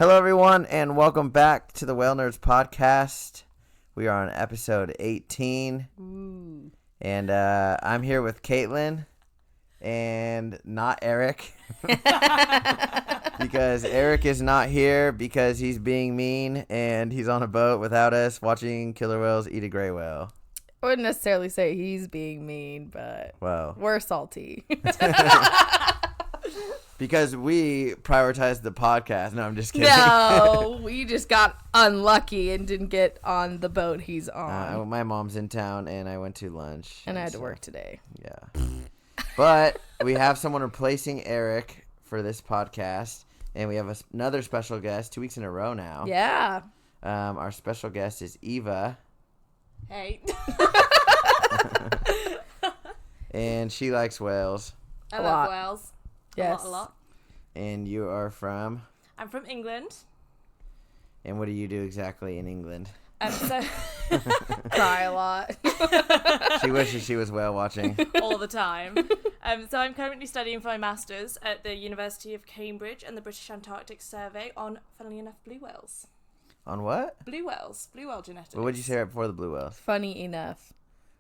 Hello, everyone, and welcome back to the Whalenerds podcast. We are on episode 18, and I'm here with Caitlin and not Eric because Eric is not here because he's being mean and he's on a boat without us watching killer whales eat a gray whale. I wouldn't necessarily say he's being mean, but we're salty. Because we prioritized the podcast. No, I'm just kidding. No, we just got unlucky and didn't get on the boat he's on. My mom's in town, and I went to lunch. And I had to work today. Yeah. But we have someone replacing Eric for this podcast, and we have another special guest 2 weeks in a row now. Yeah. Our special guest is Eva. Hey. And she likes whales. I love whales. Yes. A lot. And you are from? I'm from England. And what do you do exactly in England? Cry a lot. She wishes she was whale watching. All the time. So I'm currently studying for my master's at the University of Cambridge and the British Antarctic Survey on, funnily enough, blue whales. On what? Blue whales. Blue whale genetics. What would you say right before the blue whales? Funny enough.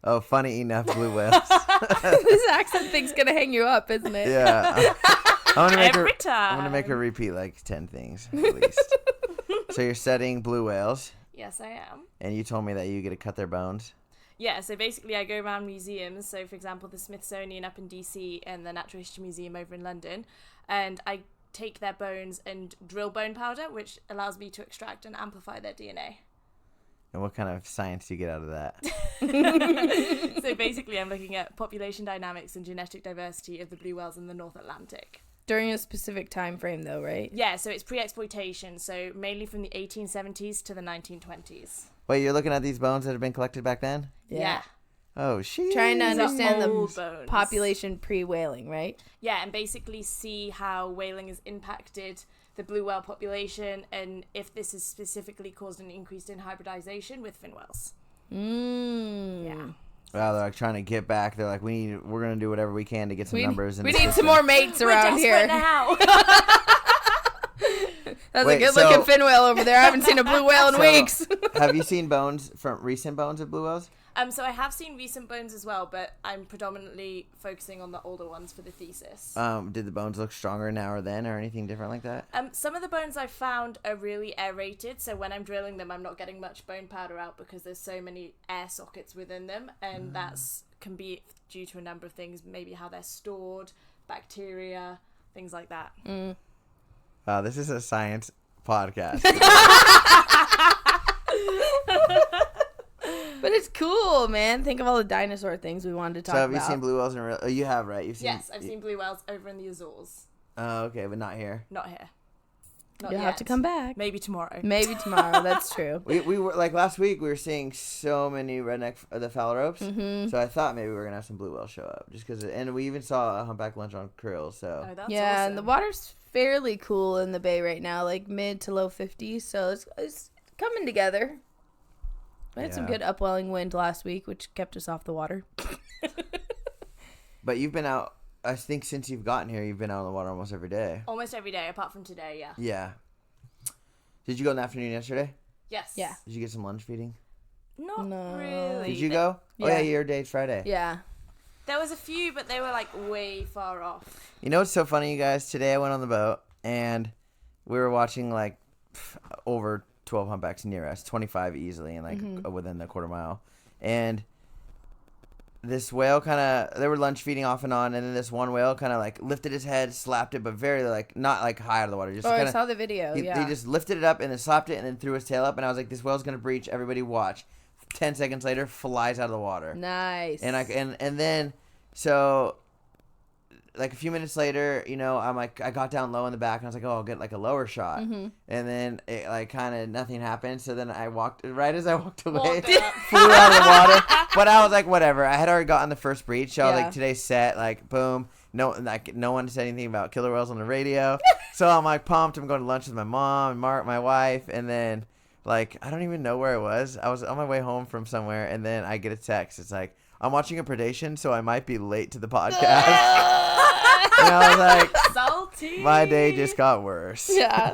Oh, funny enough, blue whales. This accent thing's going to hang you up, isn't it? Yeah. I'm gonna make her repeat like 10 things at least. So you're studying blue whales. Yes, I am. And you told me that you get to cut their bones. Yeah, so basically I go around museums. So, for example, the Smithsonian up in DC and the Natural History Museum over in London. And I take their bones and drill bone powder, which allows me to extract and amplify their DNA. And what kind of science do you get out of that? So basically I'm looking at population dynamics and genetic diversity of the blue whales in the North Atlantic. During a specific time frame, though, right? Yeah, so it's pre-exploitation, so mainly from the 1870s to the 1920s. Wait, you're looking at these bones that have been collected back then? Yeah. Oh, shit. Trying to These are understand old the bones. population pre-whaling, right? Yeah, and basically see how whaling has impacted the blue whale population and if this has specifically caused an increase in hybridization with fin whales. Yeah. Wow, they're like trying to get back. They're like, we're going to do whatever we can to get some numbers. We need some more mates around here. Now. That's a good-looking fin whale over there. I haven't seen a blue whale in weeks. Have you seen recent bones of blue whales? So I have seen recent bones as well, but I'm predominantly focusing on the older ones for the thesis. Did the bones look stronger now or then or anything different like that? Some of the bones I found are really aerated, so when I'm drilling them, I'm not getting much bone powder out because there's so many air sockets within them, and that's can be due to a number of things, maybe how they're stored, bacteria, things like that. Wow, this is a science podcast. But it's cool, man. Think of all the dinosaur things we wanted to talk about. So have you seen blue whales in real? Oh, you have, right? Yes, I've seen blue whales over in the Azores. Oh, okay, but not here. Not here. You'll have to come back. Maybe tomorrow. That's true. We were like last week. We were seeing so many redneck the phalaropes. Mm-hmm. So I thought maybe we were gonna have some blue whales show up just because. And we even saw a humpback lunch on krill. So that's yeah, awesome. and the water's fairly cool in the bay right now, like mid to low 50s. So it's coming together. We had some good upwelling wind last week, which kept us off the water. But you've been out. I think since you've gotten here, you've been out on the water almost every day. Almost every day, apart from today, yeah. Yeah. Did you go in the afternoon yesterday? Yes. Yeah. Did you get some lunch feeding? Not really. Did you go? Yeah. Oh, yeah, your day's Friday. Yeah. There was a few, but they were, like, way far off. You know what's so funny, you guys? Today I went on the boat, and we were watching, like, over 12 humpbacks near us, 25 easily, and, like, within the quarter mile. And this whale they were lunch feeding off and on, and then this one whale kind of, like, lifted his head, slapped it, but very, like, not, like, high out of the water. Just I saw the video, he just lifted it up and then slapped it and then threw his tail up, and I was like, this whale's going to breach. Everybody watch. 10 seconds later, flies out of the water. Nice. And then, so, like, a few minutes later, you know, I'm like, I got down low in the back, and I was like, oh, I'll get, like, a lower shot. Mm-hmm. And then, it, like, kind of nothing happened. So then right as I walked away, flew out of the water. But I was like, whatever. I had already gotten the first breach. So I was like, today's set. Like, boom. No one said anything about killer whales on the radio. So I'm, like, pumped. I'm going to lunch with my mom and Mark, my wife. And then, like, I don't even know where I was. I was on my way home from somewhere. And then I get a text. It's like, I'm watching a predation, so I might be late to the podcast. And I was like, salty. My day just got worse. Yeah.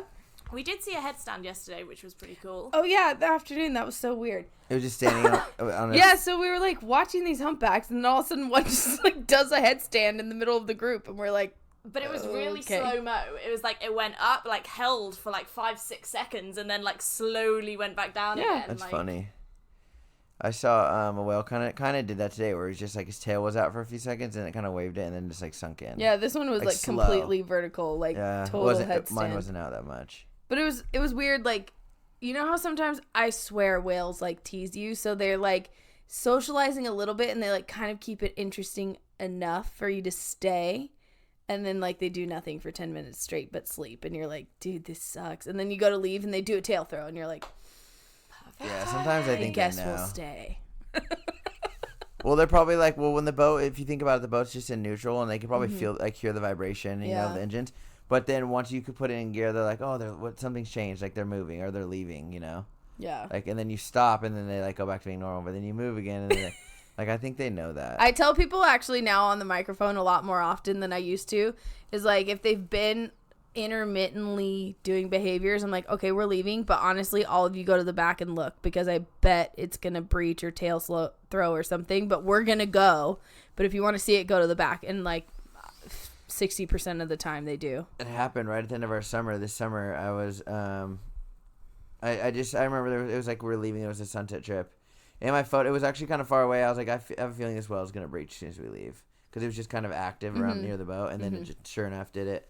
We did see a headstand yesterday, which was pretty cool. Oh, yeah, the afternoon. That was so weird. It was just standing on a... Yeah, so we were, like, watching these humpbacks, and then all of a sudden one just, like, does a headstand in the middle of the group, and we're like, but it was really slow-mo. It was, like, it went up, like, held for, like, 5-6 seconds, and then, like, slowly went back down again. That's like... funny. I saw a whale kind of did that today, where it was just, like, his tail was out for a few seconds, and it kind of waved it, and then just, like, sunk in. Yeah, this one was, like completely vertical, like, total headstand. Mine wasn't out that much. But it was weird, like, you know how sometimes, I swear, whales, like, tease you, so they're, like, socializing a little bit, and they, like, kind of keep it interesting enough for you to stay, and then, like, they do nothing for 10 minutes straight but sleep, and you're like, dude, this sucks. And then you go to leave, and they do a tail throw, and you're like, yeah, sometimes I think guess they know. we'll stay. Well, they're probably like, when the boat, if you think about it, the boat's just in neutral, and they can probably hear the vibration, you know, the engines. But then once you could put it in gear, they're like, oh, something's changed, like they're moving or they're leaving, you know. Yeah. Like, and then you stop, and then they like go back to being normal, but then you move again, and then like I think they know that. I tell people actually now on the microphone a lot more often than I used to, is like if they've been intermittently doing behaviors, I'm like, okay, we're leaving, but honestly, all of you go to the back and look, because I bet it's gonna breach or tail throw or something, but we're gonna go. But if you want to see it, go to the back, and like 60% of the time they do. It happened right at the end of our summer. This summer, I was I remember it was like we were leaving. It was a sunset trip, and my photo, it was actually kind of far away. I was like, I have a feeling this whale is gonna breach as soon as we leave, because it was just kind of active around near the boat, and then it just, sure enough, did it.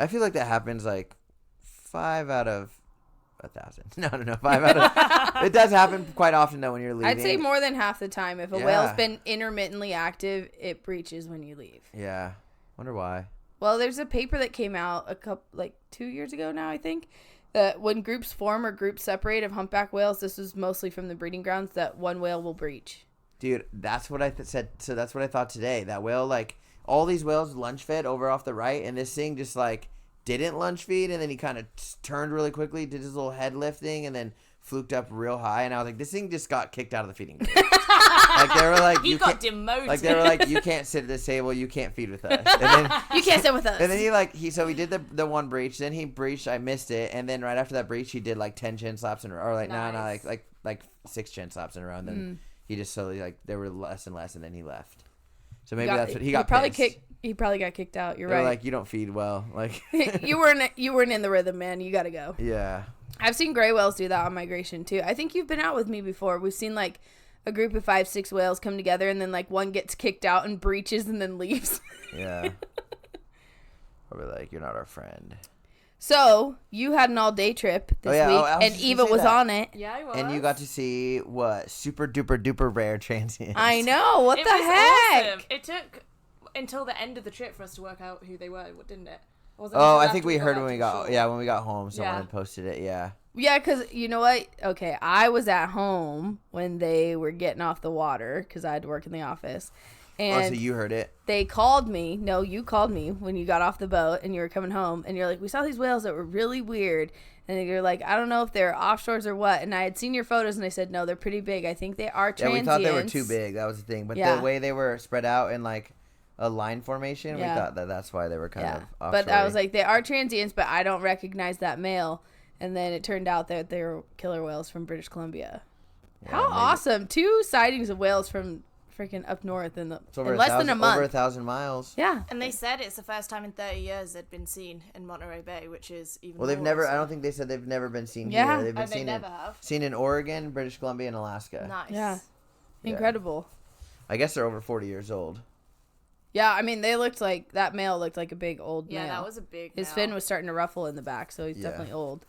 I feel like that happens like 5 out of 1,000. No, 5 out of... It does happen quite often, though, when you're leaving. I'd say more than half the time. If a whale's been intermittently active, it breaches when you leave. Yeah. Wonder why. Well, there's a paper that came out 2 years ago now, I think, that when groups form or groups separate of humpback whales, this was mostly from the breeding grounds, that one whale will breach. Dude, that's what I said. So that's what I thought today. That whale, like... All these whales lunge fed over off the right, and this thing just, like, didn't lunge feed, and then he kind of turned really quickly, did his little head lifting, and then fluked up real high, and I was like, this thing just got kicked out of the feeding cage. Like, they were like... He got demoted. Like, they were like, you can't sit at this table, you can't feed with us. And then, you can't sit with us. And then he did the one breach, then he breached, I missed it, and then right after that breach, he did, like, 10 chin slaps in a row, or, like, nice. like 6 chin slaps in a row, and then he just slowly, like, there were less and less, and then he left. So maybe that's what he got. He probably got kicked out. You're right. Like, you don't feed well. Like you weren't in the rhythm, man. You got to go. Yeah. I've seen gray whales do that on migration too. I think you've been out with me before. We've seen like a group of 5-6 whales come together, and then like one gets kicked out and breaches and then leaves. Yeah. Probably like, you're not our friend. So, you had an all-day trip this week, and Eva was on it. Yeah, I was. And you got to see, what, super duper duper rare transients. I know, what the heck? Awesome. It took until the end of the trip for us to work out who they were, didn't it? I think we heard when we got home, someone had posted it, yeah. Yeah, because you know what? Okay, I was at home when they were getting off the water, because I had to work in the office. And so you heard it? They called me. No, you called me when you got off the boat and you were coming home. And you're like, we saw these whales that were really weird. And you're like, I don't know if they're offshores or what. And I had seen your photos and I said, no, they're pretty big. I think they are transients. Yeah, we thought they were too big. That was the thing. But the way they were spread out in like a line formation, we thought that's why they were kind of offshore. But I was like, they are transients, but I don't recognize that male. And then it turned out that they were killer whales from British Columbia. Yeah, how awesome. 2 sightings of whales from freaking up north in less than a month. Over 1,000 miles. Yeah. And they said it's the first time in 30 years they'd been seen in Monterey Bay, which is even Well, they've never, I don't think they said they've never been seen here. They've been seen in Oregon, British Columbia, and Alaska. Nice. Yeah. Incredible. I guess they're over 40 years old. Yeah, I mean, that male looked like a big old male. Yeah, that was a big His fin was starting to ruffle in the back, so he's definitely old.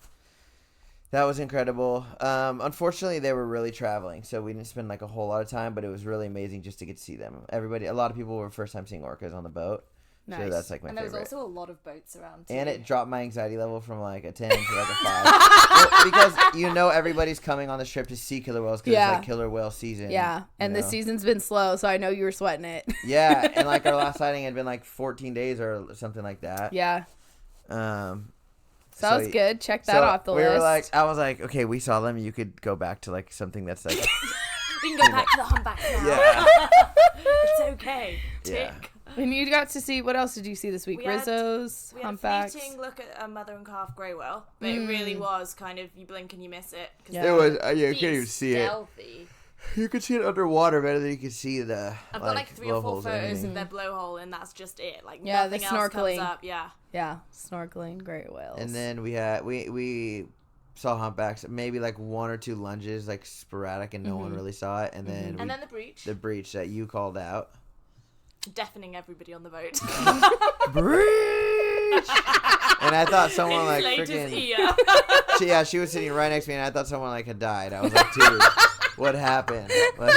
That was incredible. Unfortunately, they were really traveling, so we didn't spend like a whole lot of time, but it was really amazing just to get to see them. A lot of people were first time seeing orcas on the boat. Nice. So that's like my favorite. And there was also a lot of boats around too. And it dropped my anxiety level from like a 10 to like a 5. Because everybody's coming on this trip to see killer whales because it's like killer whale season. Yeah, and the season's been slow, so I know you were sweating it. Yeah, and like our last sighting had been like 14 days or something like that. Yeah. Sounds good. Check that off the list. I was like, okay, we saw them. You could go back to like something that's like. We can go back to the humpbacks now. Yeah. It's okay. Tick. Yeah. And you got to see, what else did you see this week? Rizzos, we had humpbacks. a fleeting look at a mother and calf grey whale, but it really was kind of, you blink and you miss it. It was, you can't even see stealthy. it. You could see it underwater better than you could see the I've got like 3 or 4 photos of their blowhole, and that's just it. Like nothing else comes up. Yeah, snorkeling, great whales. And then we saw humpbacks, maybe like 1 or 2 lunges, like sporadic, and no one really saw it. And then the breach that you called out, deafening everybody on the boat. breach. And I thought someone like freaking she was sitting right next to me, and I thought someone like had died. I was like, dude, what happened? Like,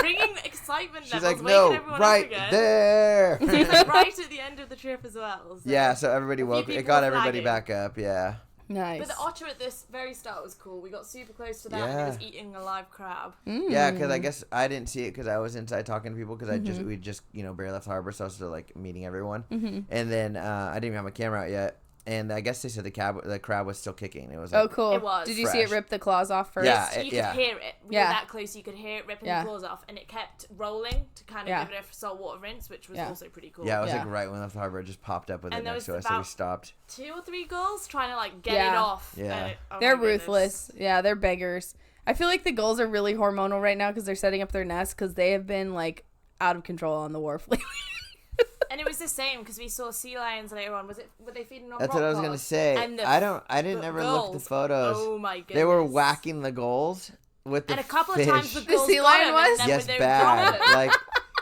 bringing excitement. She's like, no, right there. Right at the end of the trip as well. So. Yeah, so everybody woke. It got everybody back up. Yeah. Nice. But the otter at this very start was cool. We got super close to that, and it was eating a live crab. Yeah, because I guess I didn't see it because I was inside talking to people because we just barely left harbor, so I was still like meeting everyone. And then I didn't even have my camera out yet. And I guess they said the crab was still kicking. It was like, oh, cool. It was. Did you see it rip the claws off first? Yeah, you could hear it. We were that close, you could hear it ripping the claws off, and it kept rolling to kind of give it a saltwater rinse, which was also pretty cool. Yeah, it was like right when we left the harbor, it just popped up with it next to us, so we stopped. 2 or 3 gulls trying to like get it off. Yeah, they're ruthless. Yeah, they're beggars. I feel like the gulls are really hormonal right now because they're setting up their nests because they have been like out of control on the wharf lately. And it was the same because we saw sea lions later on. Were they feeding on? That's what I was gonna say. I didn't ever look at the photos. Oh my goodness! They were whacking the gulls with the and a couple fish. of times the sea lion was yes, bad. Like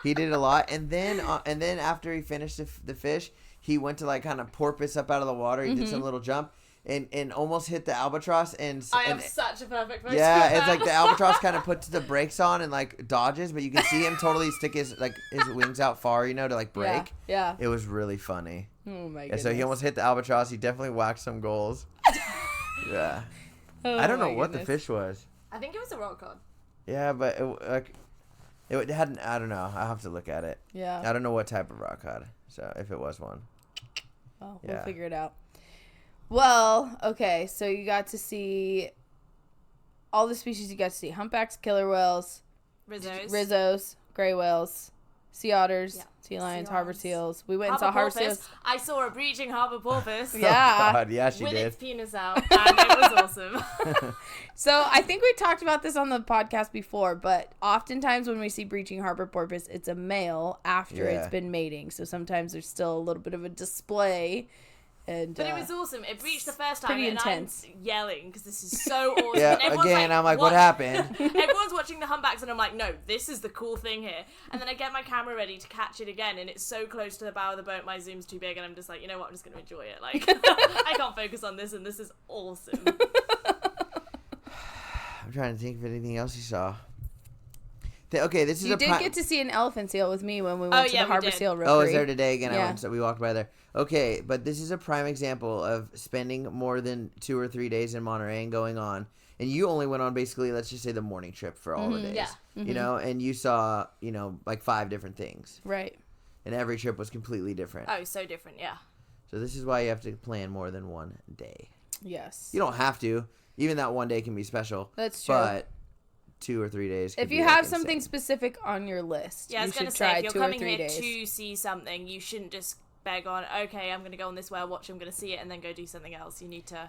he did a lot, and then after he finished the fish, he went to like kind of porpoise up out of the water. He did some little jump. And almost hit the albatross I have such a perfect photo. Yeah, it's like the albatross kind of puts the brakes on and like dodges, but you can see him totally stick his wings out far, to like break. Yeah. It was really funny. Oh my goodness. So he almost hit the albatross. He definitely whacked some goals. Yeah. Oh, I don't know what the fish was. I think it was a rock cod. Yeah, but it hadn't. I don't know. I'll have to look at it. Yeah. I don't know what type of rock cod. So if it was one. Oh, we'll figure it out. Well, okay, so you got to see all the species you got to see. Humpbacks, killer whales, Rizzos, gray whales, sea otters, sea lions, harbor seals. We went and saw harbor seals. I saw a breaching harbor porpoise. Yeah. Oh, God, yeah, she with did. its penis out, and it was awesome. So I think we talked about this on the podcast before, but oftentimes when we see breaching harbor porpoise, it's a male after it's been mating. So sometimes there's still a little bit of a display. But it was awesome. It breached the first time, pretty and intense. I'm yelling because this is so awesome. Yeah, and again, I'm like, what happened? Everyone's watching the humpbacks, and I'm like, no, this is the cool thing here. And then I get my camera ready to catch it again, and it's so close to the bow of the boat, my zoom's too big, and I'm just like, you know what, I'm just going to enjoy it. Like, I can't focus on this, and this is awesome. I'm trying to think of anything else you saw. Okay, this is you did get to see an elephant seal with me when we went to the harbor seal rookery. Oh, I was there today again. We walked by there. Okay, but this is a prime example of spending more than 2 or 3 days in Monterey and going on. And you only went on basically, let's just say, the morning trip for all the days. Yeah. And you saw, like 5 different things. Right. And every trip was completely different. Oh, so different, yeah. So this is why you have to plan more than one day. Yes. You don't have to. Even that one day can be special. That's true. But 2 or 3 days. If you have something specific on your list, you should try 2 or 3 days. If you're coming here to see something, you shouldn't just beg on, okay, I'm going to go on this whale watch, I'm going to see it, and then go do something else. You need to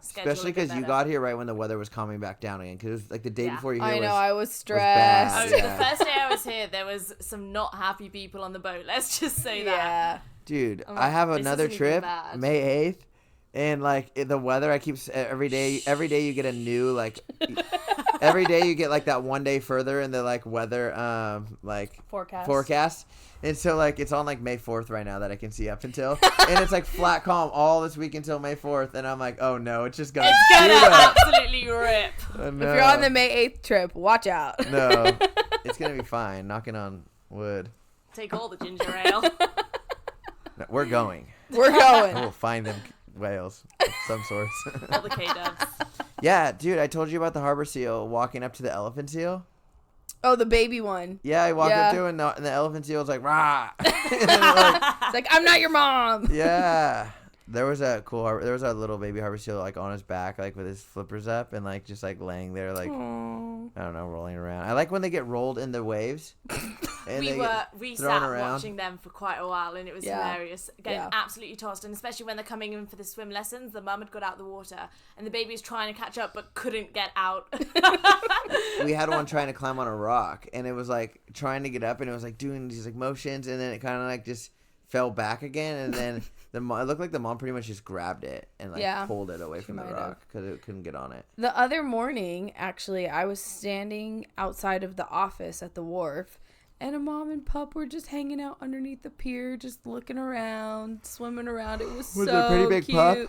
schedule. Especially because you got here right when the weather was calming back down again, because it was like the day before you here. I know, I was stressed. The first day I was here, there was some not happy people on the boat. Let's just say that. Dude, I have another trip, May 8th. And like the weather, I keep every day you get a new like every day you get like that one day further in the like weather like forecast. And so like it's on like May 4th right now that I can see up until, and it's like flat calm all this week until May 4th, and I'm like, oh no, it's gonna absolutely rip. Oh, no. If you're on the May 8th trip, watch out. No, it's gonna be fine. Knocking on wood. Take all the ginger ale. No, we're going. We'll find them. Whales of some sorts. All the K-dubs. Yeah, dude, I told you about the harbor seal walking up to the elephant seal. Oh, the baby one. Yeah, I walked up to it, and the elephant seal was like, rah. It's like, I'm not your mom. Yeah. There was a little baby harbor seal like on his back, like with his flippers up, and like just like laying there, like, aww. I don't know, rolling around. I like when they get rolled in the waves. And we thrown sat around. watching them for quite a while, and it was hilarious. Getting absolutely tossed, and especially when they're coming in for the swim lessons, the mum had got out the water, and the baby was trying to catch up but couldn't get out. We had one trying to climb on a rock, and it was like trying to get up, and it was like doing these like motions, and then it kind of like just fell back again, and then it looked like the mom pretty much just grabbed it and like pulled it away from the rock because it couldn't get on it. The other morning, actually, I was standing outside of the office at the wharf, and a mom and pup were just hanging out underneath the pier, just looking around, swimming around. It was so it a pretty big cute. pup?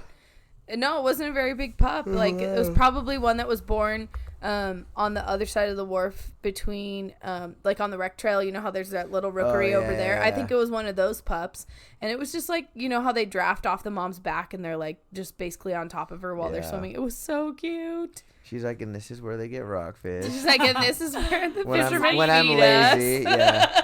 No, it wasn't a very big pup. Like, it was probably one that was born on the other side of the wharf between, like on the rec trail. You know how there's that little rookery over there? I think it was one of those pups. And it was just like, you know how they draft off the mom's back and they're like just basically on top of her while they're swimming. It was so cute. She's like, and this is where they get rockfish. She's like, and this is where the fishermen when I'm feed lazy, us.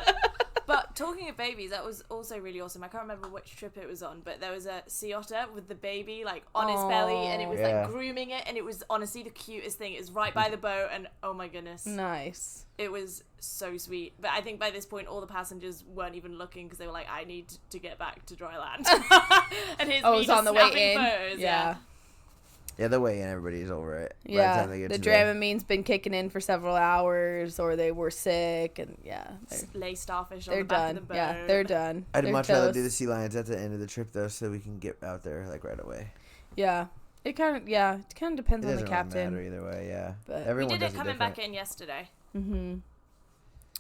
But talking of babies, that was also really awesome. I can't remember which trip it was on, but there was a sea otter with the baby like on its belly, and it was like grooming it, and it was honestly the cutest thing. It was right by the boat, and oh my goodness, nice. It was so sweet. But I think by this point, all the passengers weren't even looking because they were like, "I need to get back to dry land." And his it's on the way in. Photos, Yeah, the way in, everybody's over it. Yeah, the Dramamine's been kicking in for several hours, or they were sick, and lay starfish on they're the back done. of the boat. Yeah, they're done. I'd they're much rather do the sea lions at the end of the trip though, so we can get out there like right away. Yeah, it kind of depends on the captain. Really matter either way, yeah. But everyone we did does it coming back in yesterday. Mm-hmm.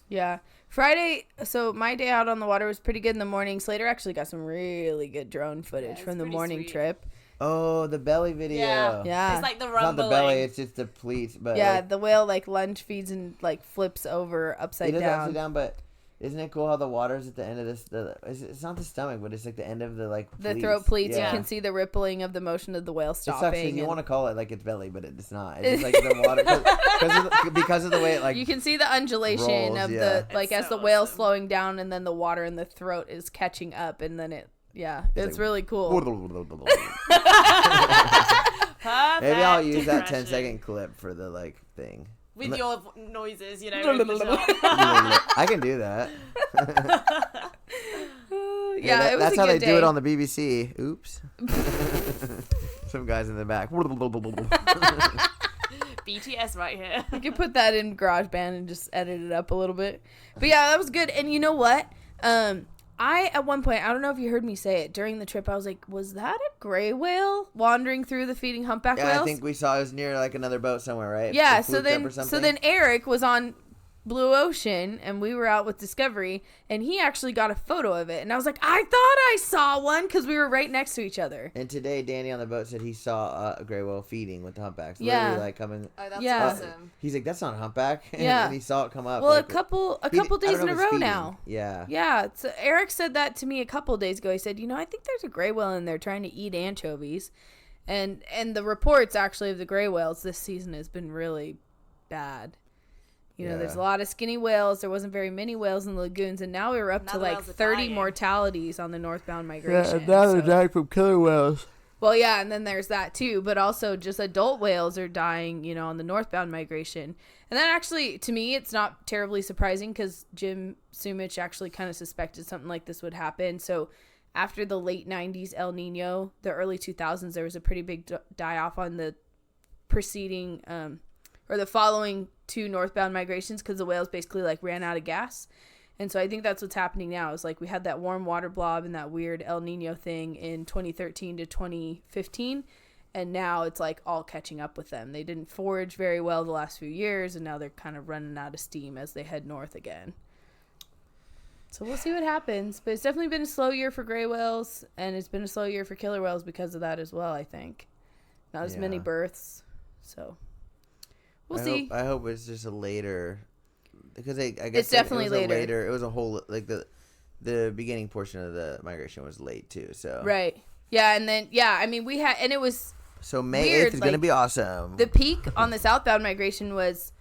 Yeah, Friday. So my day out on the water was pretty good in the morning. Slater actually got some really good drone footage from the morning trip. Oh, the belly video. Yeah. It's like the rumbling. It's not the belly, it's just the pleats. But the whale like lunge feeds and like flips over upside down. Upside down, but isn't it cool how the water's at the end of this? It's not the stomach, but it's like the end of the like pleats. The throat pleats. Yeah. You can see the rippling of the motion of the whale stopping. It sucks because you want to call it like it's belly, but it's not. It's just like the water because of the way it like. You can see the undulation rolls, of the like as the whale's slowing down, and then the water in the throat is catching up, and then it. Yeah, it's like, really cool. Maybe I'll use that 10-second clip for the like thing. With your noises, you know. I can do that. Yeah, it was that's a how good they do it on the BBC. Oops. Some guys in the back. BTS right here. You can put that in GarageBand and just edit it up a little bit. But yeah, that was good. And you know what? I, at one point, I don't know if you heard me say it, during the trip, I was like, was that a gray whale wandering through the feeding humpback whales? I think we saw it was near like another boat somewhere, right? Yeah, so then Eric was on Blue Ocean, and we were out with Discovery, and he actually got a photo of it. And I was like, I thought I saw one, because we were right next to each other. And today, Danny on the boat said he saw a gray whale feeding with the humpbacks. Yeah. Literally, like, coming. Oh, that's awesome. He's like, that's not a humpback. Yeah. And he saw it come up. Well, like, a couple days in a row now. Yeah. Yeah. So Eric said that to me a couple days ago. He said, I think there's a gray whale in there trying to eat anchovies. And the reports, actually, of the gray whales this season has been really bad. There's a lot of skinny whales. There wasn't very many whales in the lagoons, and now we're up to like 30 mortalities on the northbound migration. Yeah, now they're dying from killer whales. Well, yeah, and then there's that too, but also just adult whales are dying, on the northbound migration. And that actually, to me, it's not terribly surprising because Jim Sumich actually kind of suspected something like this would happen. So after the late 90s El Nino, the early 2000s, there was a pretty big die-off on the preceding or the following two northbound migrations because the whales basically like ran out of gas. And so I think that's what's happening now is like we had that warm water blob and that weird El Nino thing in 2013 to 2015. And now it's like all catching up with them. They didn't forage very well the last few years, and now they're kind of running out of steam as they head north again. So we'll see what happens. But it's definitely been a slow year for gray whales, and it's been a slow year for killer whales because of that as well, I think. Not as many births. So we'll see. I hope it's just a later, because I guess it's definitely later. It was a whole, like the beginning portion of the migration was late too. So right. Yeah, and then, I mean, we had, and it was so May weird. 8th is going to be awesome. The peak on the southbound migration was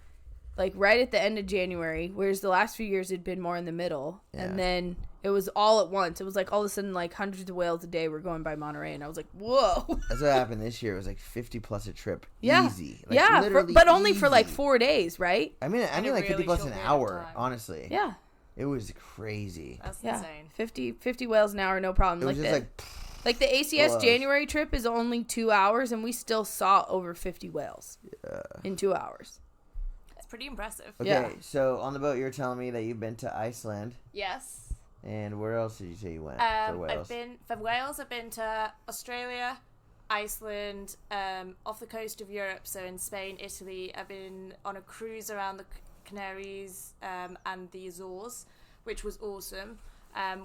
like right at the end of January, whereas the last few years had been more in the middle. Yeah. And then it was all at once. It was like all of a sudden like hundreds of whales a day were going by Monterey, and I was like, whoa. That's what happened this year. It was like 50 plus a trip. Yeah. Easy. Like, but only for like 4 days, right? I mean like really 50 plus an hour, honestly. Yeah. It was crazy. That's insane. 50 whales an hour, no problem. It was just like the ACS Plus. January trip is only 2 hours, and we still saw over 50 whales in 2 hours. It's pretty impressive. Okay, Yeah. so on the boat, you're telling me that you've been to Iceland. Yes. And where else did you say you went for whales? I've been to Australia, Iceland, off the coast of Europe, so in Spain, Italy. I've been on a cruise around the Canaries and the Azores, which was awesome,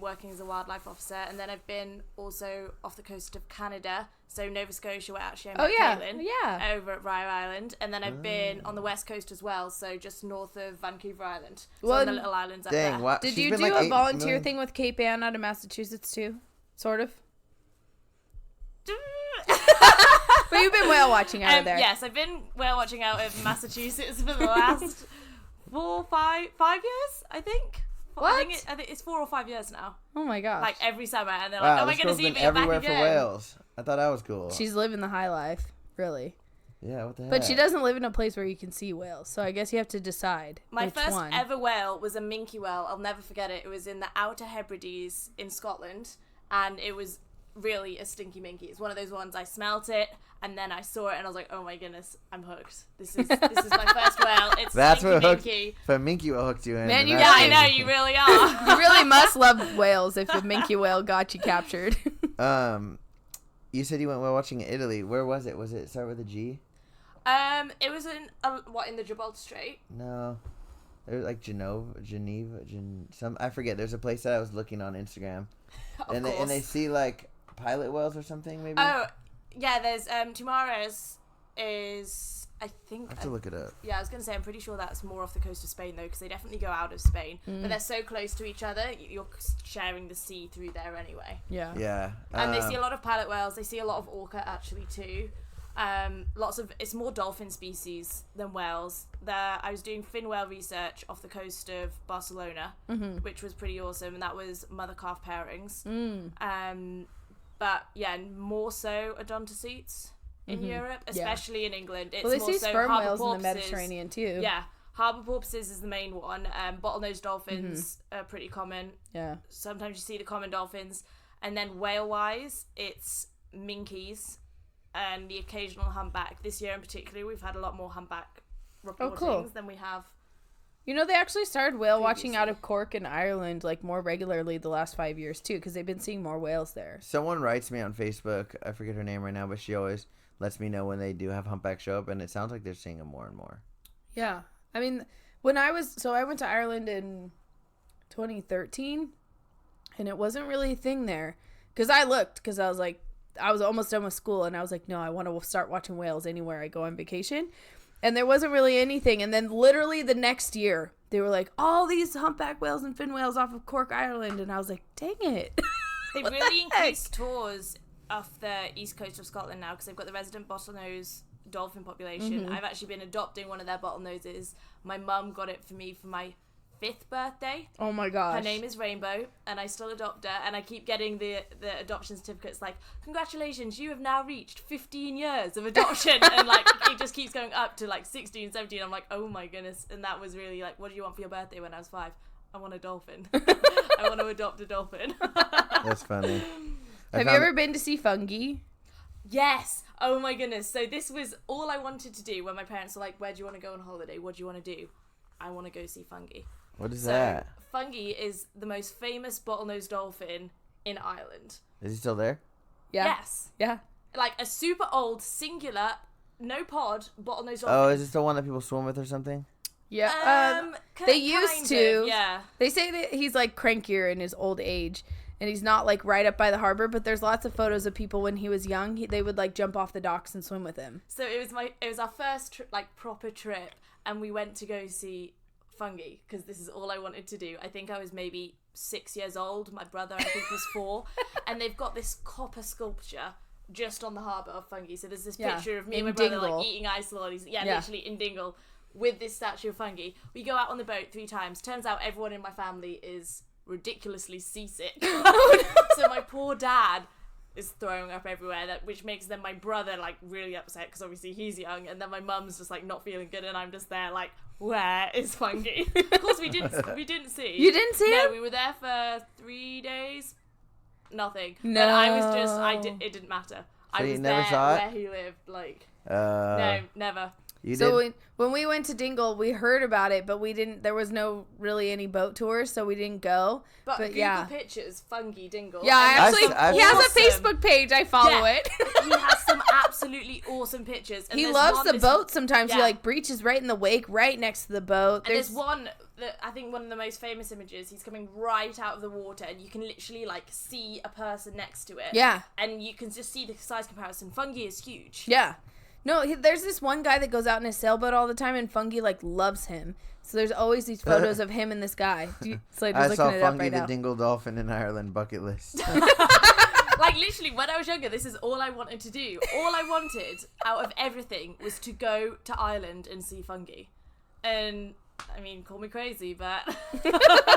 working as a wildlife officer. And then I've been also off the coast of Canada, so Nova Scotia, where actually I met Caitlin, over at Rye Island. And then I've been on the west coast as well, so just north of Vancouver Island, so on the little islands up there. Wow. Did you do a volunteer thing with Cape Ann out of Massachusetts too? Sort of? But you've been whale watching out of there. Yes, I've been whale watching out of Massachusetts for the last 5 years, I think. What? I think it's 4 or 5 years now. Oh my gosh. Like every summer, and they're like, "Oh my goodness, been you're back everywhere again." for whales. I thought that was cool. She's living the high life, really. Yeah, what the heck? But she doesn't live in a place where you can see whales, so I guess you have to decide. My first ever whale was a minke whale. I'll never forget it. It was in the Outer Hebrides in Scotland, and it was really a stinky minke. It's one of those ones I smelt it, and then I saw it, and I was like, "Oh my goodness, I'm hooked. This is my first whale. It's That's stinky what minke." For minke will hooked you in. Man, Yeah, I know, you really are. You really must love whales if the minke whale got you captured. You said you went whale watching in Italy. Where was it? Was it start with a G? It was in in the Gibraltar Strait? No. It was like Geneva, I forget. There's a place that I was looking on Instagram. And they see like pilot whales or something maybe? Oh, yeah, there's Tumares is, I think... I have to look it up. Yeah, I was going to say, I'm pretty sure that's more off the coast of Spain, though, because they definitely go out of Spain. But they're so close to each other, you're sharing the sea through there anyway. Yeah. Yeah. And they see a lot of pilot whales. They see a lot of orca, actually, too. It's more dolphin species than whales. I was doing fin whale research off the coast of Barcelona, which was pretty awesome, and that was mother-calf pairings. But yeah, more so odontocetes in Europe, especially in England. It's they more see so sperm harbour whales in the porpoises. Mediterranean too. Yeah, harbour porpoises is the main one. Bottlenose dolphins are pretty common. Yeah. Sometimes you see the common dolphins, and then whale-wise, it's minkies and the occasional humpback. This year in particular, we've had a lot more humpback reportings than we have. You know, they actually started whale watching out of Cork in Ireland like more regularly the last 5 years too, because they've been seeing more whales there. Someone writes me on Facebook. I forget her name right now, but she always lets me know when they do have humpback show up, and it sounds like they're seeing them more and more. Yeah. I mean, I went to Ireland in 2013, and it wasn't really a thing there. Because I was like, I was almost done with school, and I was like, no, I want to start watching whales anywhere I go on vacation. And there wasn't really anything. And then literally the next year, they were like, all these humpback whales and fin whales off of Cork, Ireland. And I was like, dang it. They've really increased tours off the east coast of Scotland now, because they've got the resident bottlenose dolphin population. I've actually been adopting one of their bottlenoses. My mum got it for me for my 5th birthday. Oh my gosh. Her name is Rainbow, and I still adopt her, and I keep getting the adoption certificates like, congratulations, you have now reached 15 years of adoption. And like it just keeps going up to like 16, 17. I'm like, oh my goodness. And that was really like, what do you want for your birthday? When I was 5, I want a dolphin. I want to adopt a dolphin. That's funny. Have you ever been to see fungi? Yes. Oh my goodness. So this was all I wanted to do when my parents were like, where do you want to go on holiday? What do you want to do? I want to go see fungi. What is that? Fungi is the most famous bottlenose dolphin in Ireland. Is he still there? Yeah. Yes. Yeah. Like a super old, singular, no pod, bottlenose dolphin. Oh, is it the one that people swim with or something? Yeah. They used to. Yeah. They say that he's like crankier in his old age, and he's not like right up by the harbor, but there's lots of photos of people when he was young. They would like jump off the docks and swim with him. So it was our first proper trip, and we went to go see fungi, because this is all I wanted to do. I think I was maybe 6 years old. My brother, I think, was 4. And they've got this copper sculpture just on the harbour of fungi. So there's this picture of me and my brother like eating ice lollies. Yeah, literally in Dingle with this statue of fungi. We go out on the boat 3 times. Turns out everyone in my family is ridiculously seasick. So my poor dad is throwing up everywhere, which makes then my brother like really upset because obviously he's young, and then my mum's just like not feeling good, and I'm just there like, where is Funky? Of course we didn't see. You didn't see No, him? we were there for 3 days. Nothing. No. But I was just it didn't matter. So I you was never there saw it? where he lived, like No, never. You So did? when we went to Dingle, we heard about it, but we didn't. There was no really any boat tours, so we didn't go. But But Google yeah. pictures, Funky Dingle. Yeah, I and actually, I've he has a awesome- Facebook page. I follow Yeah. it. He has some absolutely awesome pictures. And He there's loves one the that's- boat sometimes. He yeah. like breaches right in the wake, right next to the boat. And there's one that I think one of the most famous images. He's coming right out of the water, and you can literally like see a person next to it. Yeah. And you can just see the size comparison. Fungi is huge. Yeah. No, there's this one guy that goes out in his sailboat all the time, and Fungi like loves him. So there's always these photos of him and this guy. Slater's I saw looking it up Funky right the now. Dingle Dolphin in Ireland bucket list. Like literally, when I was younger, this is all I wanted to do. All I wanted out of everything was to go to Ireland and see Fungi. And I mean, call me crazy, but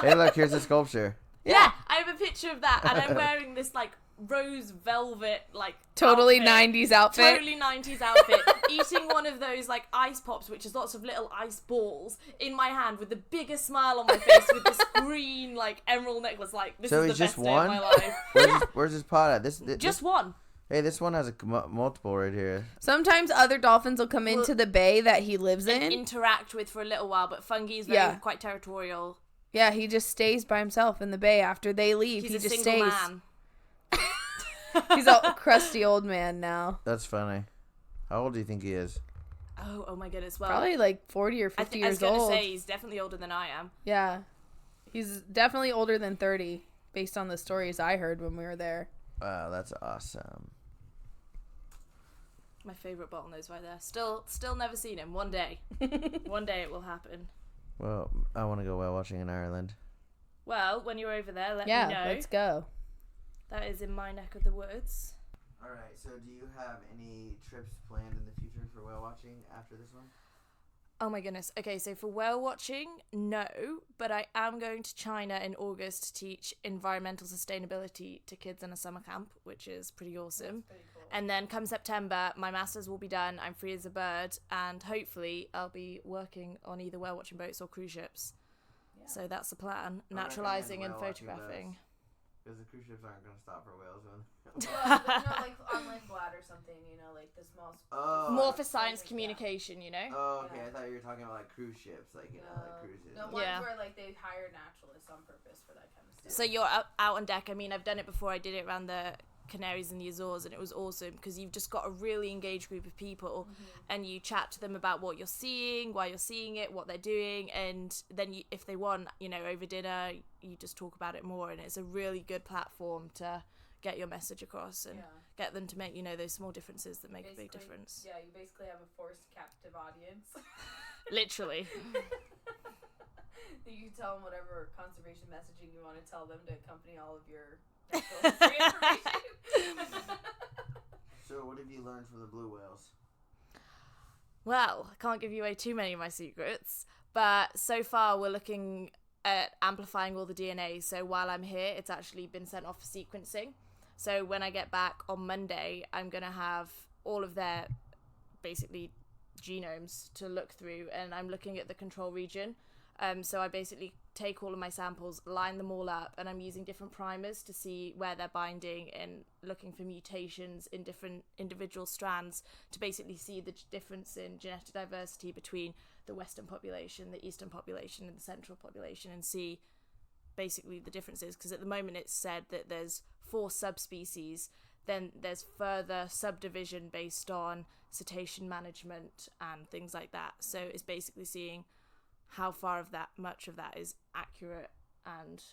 Hey, look, here's a sculpture. yeah, I have a picture of that, and I'm wearing this like rose velvet like Totally outfit. 90s outfit. Totally 90s outfit, eating one of those like ice pops, which is lots of little ice balls in my hand with the biggest smile on my face with this green like emerald necklace. Like this So is he's the just best day of one? my life. Where's his pot at? This Just one. Hey, this one has a multiple right here. Sometimes other dolphins will come into the bay that he lives And in. interact with for a little while, but Fungi is quite territorial. Yeah, he just stays by himself in the bay after they leave. He's he a just single stays. man. He's a crusty old man now. That's funny. How old do you think he is? Oh my goodness. Well, Probably like 40 or 50 I was years going to old. say he's definitely older than I am. Yeah. He's definitely older than 30 based on the stories I heard when we were there. Wow, that's awesome. My favorite bottlenose right there. Still never seen him. One day. One day it will happen. Well, I want to go whale watching in Ireland. Well, when you're over there, let me Yeah, know. let's go. That is in my neck of the woods. All right. So, do you have any trips planned in the future for whale watching after this one? Oh my goodness. Okay, so for whale watching, no, but I am going to China in August to teach environmental sustainability to kids in a summer camp, which is pretty awesome. Pretty cool. And then come September, my master's will be done. I'm free as a bird, and hopefully I'll be working on either whale watching boats or cruise ships. Yeah. So that's the plan, naturalising and photographing. Because the cruise ships aren't going to stop for whales. like on Lake Blad or something, like the small... More for science communication, you know? Oh, okay. I thought you were talking about like cruise ships, like like cruises. The ones where like they hire naturalists on purpose for that kind of stuff. So you're out on deck. I mean, I've done it before. I did it around the Canaries and the Azores, and it was awesome because you've just got a really engaged group of people, and you chat to them about what you're seeing, why you're seeing it, what they're doing, and then if they want, over dinner, you just talk about it more, and it's a really good platform to get your message across and get them to make those small differences that make a big difference. Yeah, you basically have a forced captive audience. Literally. You can tell them whatever conservation messaging you want to tell them to accompany all of your history information. So, what have you learned from the blue whales? Well, I can't give you away too many of my secrets, but so far we're looking at amplifying all the DNA. So while I'm here, it's actually been sent off for sequencing. So when I get back on Monday, I'm going to have all of their basically genomes to look through, and I'm looking at the control region. So I basically take all of my samples, line them all up, and I'm using different primers to see where they're binding and looking for mutations in different individual strands to basically see the difference in genetic diversity between the western population, the eastern population, and the central population, and see basically the differences. Because at the moment it's said that there's 4 subspecies, then there's further subdivision based on cetacean management and things like that. So it's basically seeing how far of that, much of that is accurate and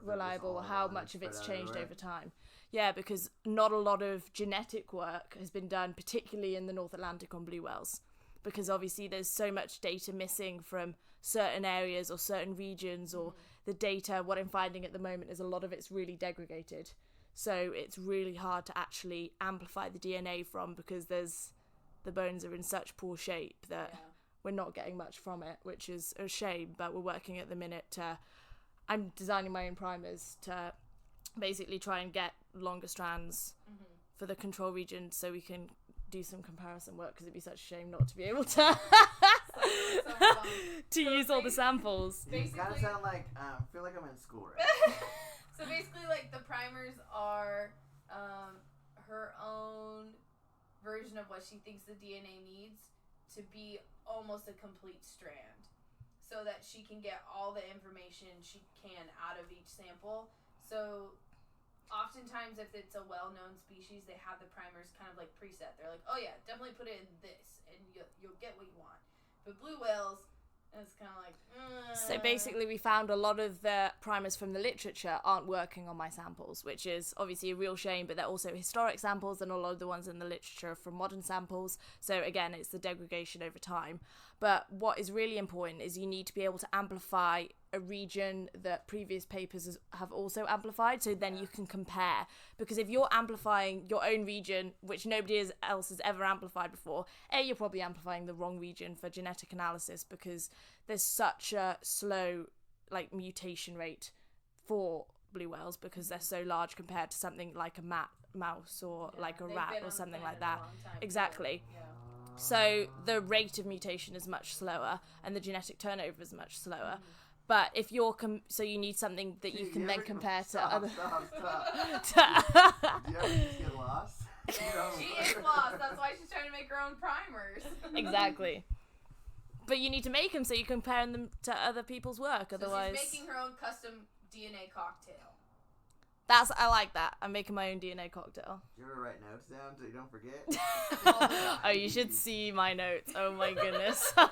reliable, how much of it's changed over time. Yeah, because not a lot of genetic work has been done, particularly in the North Atlantic on blue whales, because obviously there's so much data missing from certain areas or certain regions, or the data, what I'm finding at the moment is a lot of it's really degraded. So it's really hard to actually amplify the DNA from, because the bones are in such poor shape that we're not getting much from it, which is a shame. But we're working at the minute to, I'm designing my own primers to basically try and get longer strands for the control region so we can do some comparison work, because it'd be such a shame not to be able to to use all the samples. You kind of sound like I feel like I'm in school right now. So basically, like, the primers are her own version of what she thinks the DNA needs to be almost a complete strand, so that she can get all the information she can out of each sample. So oftentimes, if it's a well-known species, they have the primers kind of like preset. They're like, oh yeah, definitely put it in this, and you'll get what you want. But blue whales, it's kind of like... So basically, we found a lot of the primers from the literature aren't working on my samples, which is obviously a real shame, but they're also historic samples, and a lot of the ones in the literature are from modern samples. So again, it's the degradation over time. But what is really important is you need to be able to amplify a region that previous papers have also amplified, so then you can compare. Because if you're amplifying your own region, which nobody else has ever amplified before, you're probably amplifying the wrong region for genetic analysis, because there's such a slow mutation rate for blue whales, because they're so large compared to something like a mouse or like a rat or something like that. Exactly. Yeah. So the rate of mutation is much slower, and the genetic turnover is much slower. But if you're so you need something that you can then compare to other. Stop. Do you ever just get lost? She is lost. That's why she's trying to make her own primers. Exactly. But you need to make them so you compare them to other people's work. Otherwise, so she's making her own custom DNA cocktail. I like that. I'm making my own DNA cocktail. Do you ever write notes down so you don't forget? Oh, you should see my notes. Oh my goodness. So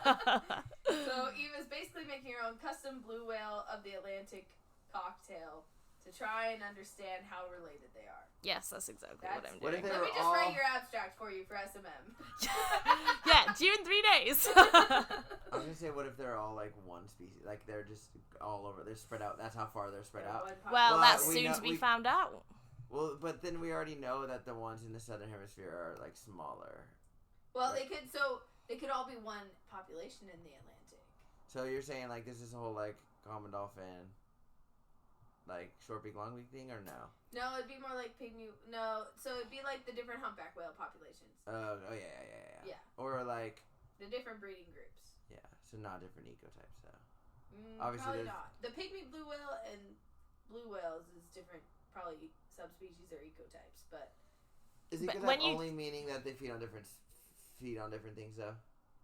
Eva's basically making her own custom blue whale of the Atlantic cocktail to try and understand how related they are. Yes, that's exactly what I'm doing. What if Let me just write your abstract for you for SMM. Yeah, due in 3 days. I was gonna say, what if they're all like one species? Like they're just all over. They're spread out. That's how far they're spread out. Well, that's soon to be found out. Well, but then we already know that the ones in the southern hemisphere are like smaller. Well, right? They could all be one population in the Atlantic. So you're saying like this is a whole like common dolphin, like short beak, long beak thing, or no? No, it'd be more like pygmy. No, so it'd be like the different humpback whale populations. Oh yeah. Or like the different breeding groups. Yeah, so not different ecotypes though. Obviously, probably not. The pygmy blue whale and blue whales is different, probably subspecies or ecotypes, but. Is ecotype only meaning that they feed on different things though?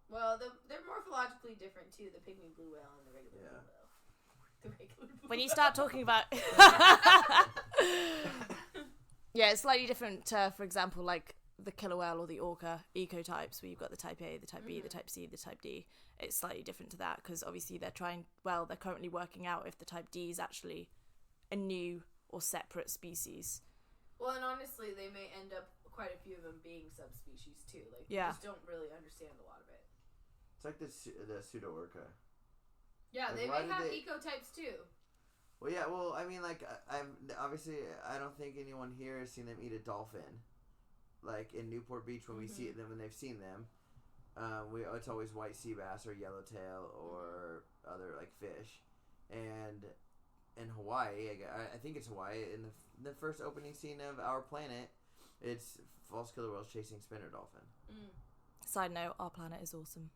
Well, they're morphologically different too. The pygmy blue whale and the regular blue whale. When you start talking about it's slightly different for example, like the killer whale or the orca ecotypes, where you've got the type A, the type B, the type C, the type D. It's slightly different to that, because obviously they're currently working out if the type D is actually a new or separate species. Well, and honestly, they may end up quite a few of them being subspecies too. Like, we just don't really understand a lot of it. It's like the pseudo orca. Yeah, like, they may have ecotypes too. Well, yeah. Well, I mean, like, I don't think anyone here has seen them eat a dolphin, like in Newport Beach when we see them, when they've seen them. It's always white sea bass or yellowtail or other like fish, and in Hawaii, I think it's Hawaii, in the first opening scene of Our Planet, it's false killer whales chasing spinner dolphin. Side note: Our Planet is awesome.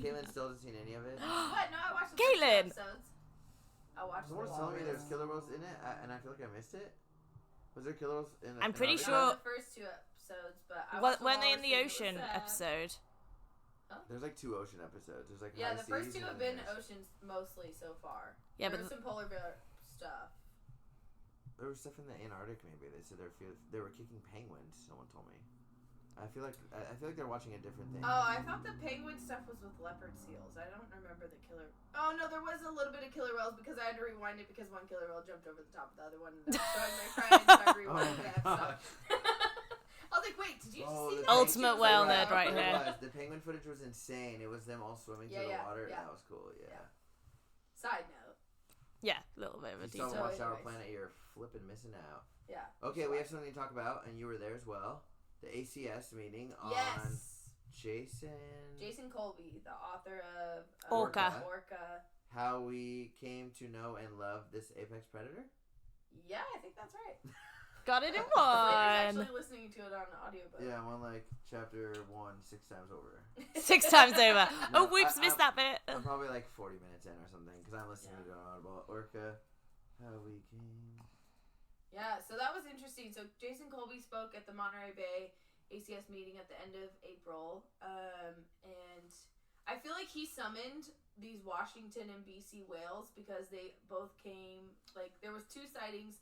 Caitlin still hasn't seen any of it. What? No, I watched the Caitlin! first episodes. I watched Someone was telling me there's killer whales in it, and I feel like I missed it. Was there killer whales in it? I'm pretty sure. I watched the first 2 episodes, but weren't they in the ocean episode? Huh? There's like 2 ocean episodes. There's like the first 2 have been oceans mostly so far. Yeah, there was some polar bear stuff. There was stuff in the Antarctic. Maybe they said they were kicking penguins. Someone told me. I feel like they're watching a different thing. Oh, I thought the penguin stuff was with leopard seals. I don't remember the killer. Oh no, there was a little bit of killer whales because I had to rewind it because one killer whale jumped over the top of the other one. And that was my friend, so I rewinded the episode. I was like, wait, did you just see that? Ultimate whale nerd right here. The penguin footage was insane. It was them all swimming through the water. Yeah. That was cool. Yeah. Side note. Yeah, a little bit of a detail. If you don't watch Our Planet, you're flipping missing out. Yeah. Okay, we have something to talk about, and you were there as well. The ACS meeting on Jason Colby, the author of Orca. How we came to know and love this apex predator? Yeah, I think that's right. Got it in Slater's one. actually listening to it on audiobook. Yeah, I'm on like chapter 1 6 times over. 6 times over. No, Oh, whoops, missed that bit. I'm probably like 40 minutes in or something because I'm listening to it on Audible. Orca, how we came. Yeah, so that was interesting. So Jason Colby spoke at the Monterey Bay ACS meeting at the end of April, and I feel like he summoned these Washington and BC whales because they both came, like, there was 2 sightings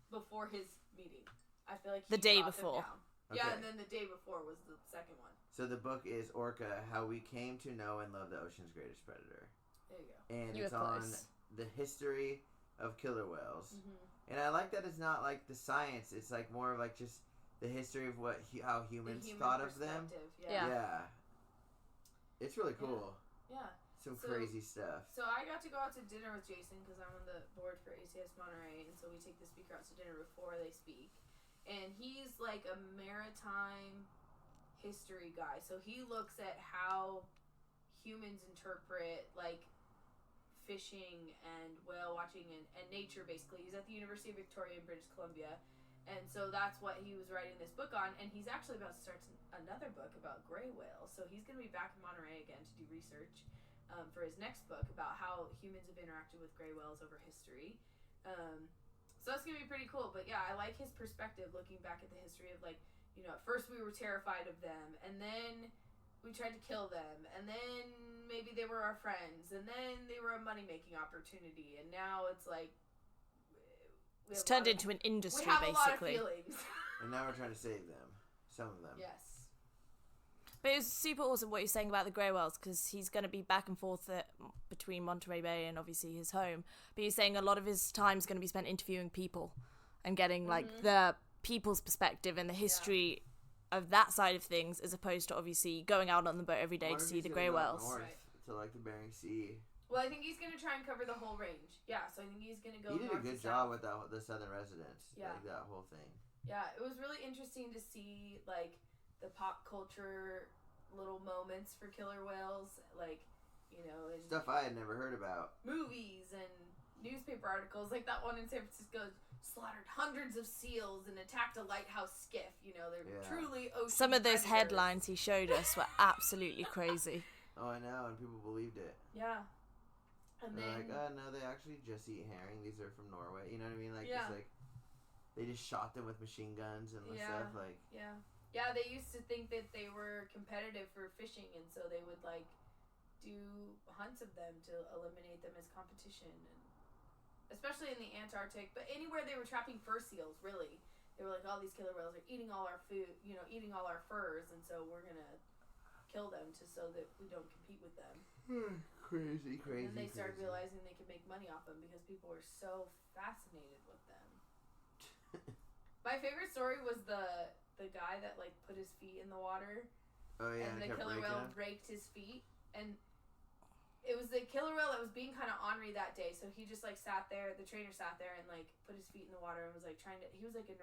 before his meeting. I feel like he The day brought them before. down. Okay. Yeah, and then the day before was the second one. So the book is Orca, How We Came to Know and Love the Ocean's Greatest Predator. There you go. And You it's were on close. the history of killer whales. Mm-hmm. And I like that it's not like the science. It's like more of like just the history of what how humans thought of them. Yeah. It's really cool. Yeah. Some So- crazy stuff. So I got to go out to dinner with Jason because I'm on the board for ACS Monterey, and so we take the speaker out to dinner before they speak. And he's like a maritime history guy, so he looks at how humans interpret like fishing and whale watching and nature. Basically, he's at the University of Victoria in British Columbia, and so that's what he was writing this book on. And he's actually about to start another book about gray whales, so he's going to be back in Monterey again to do research for his next book about how humans have interacted with gray whales over history. So that's going to be pretty cool. But yeah, I like his perspective looking back at the history of, like, you know, at first we were terrified of them, and then we tried to kill them, and then maybe they were our friends, and then they were a money-making opportunity, and now it's like... It's turned into an industry, we have basically. a lot of feelings. And now we're trying to save them. Some of them. Yes. But it was super awesome what you're saying about the grey whales, because he's going to be back and forth between Monterey Bay and obviously his home. But he's saying a lot of his time is going to be spent interviewing people and getting like the people's perspective and the history of that side of things, as opposed to obviously going out on the boat every day to see the grey whales. North to like the Bering Sea. Well, I think he's going to try and cover the whole range. Yeah, so I think he's going to go He did a north good to job south. with the southern residents. Yeah. Like that whole thing. Yeah, it was really interesting to see, like, the pop culture little moments for killer whales, like, you know, in Stuff I had never heard about. movies and newspaper articles, like that one in San Francisco slaughtered hundreds of seals and attacked a lighthouse skiff. You know, they're truly ocean Some of those predators. headlines he showed us were absolutely crazy. Oh, I know, and people believed it. Yeah. And They're then, like, oh no, they actually just eat herring. These are from Norway. You know what I mean? Like, Yeah. it's like they just shot them with machine guns and stuff. Like, yeah, they used to think that they were competitive for fishing, and so they would, like, do hunts of them to eliminate them as competition, and especially in the Antarctic, but anywhere they were trapping fur seals, really. They were like, oh, these killer whales are eating all our food, you know, eating all our furs, and so we're gonna kill them so that we don't compete with them. crazy. And then they started realizing they could make money off them because people were so fascinated with them. My favorite story was the guy that, like, put his feet in the water. Oh yeah, And the kept killer raking whale them. raked his feet. And it was the killer whale that was being kind of ornery that day. So he just, like, sat there. The trainer sat there and, like, put his feet in the water and was, like, trying to... He was, like, a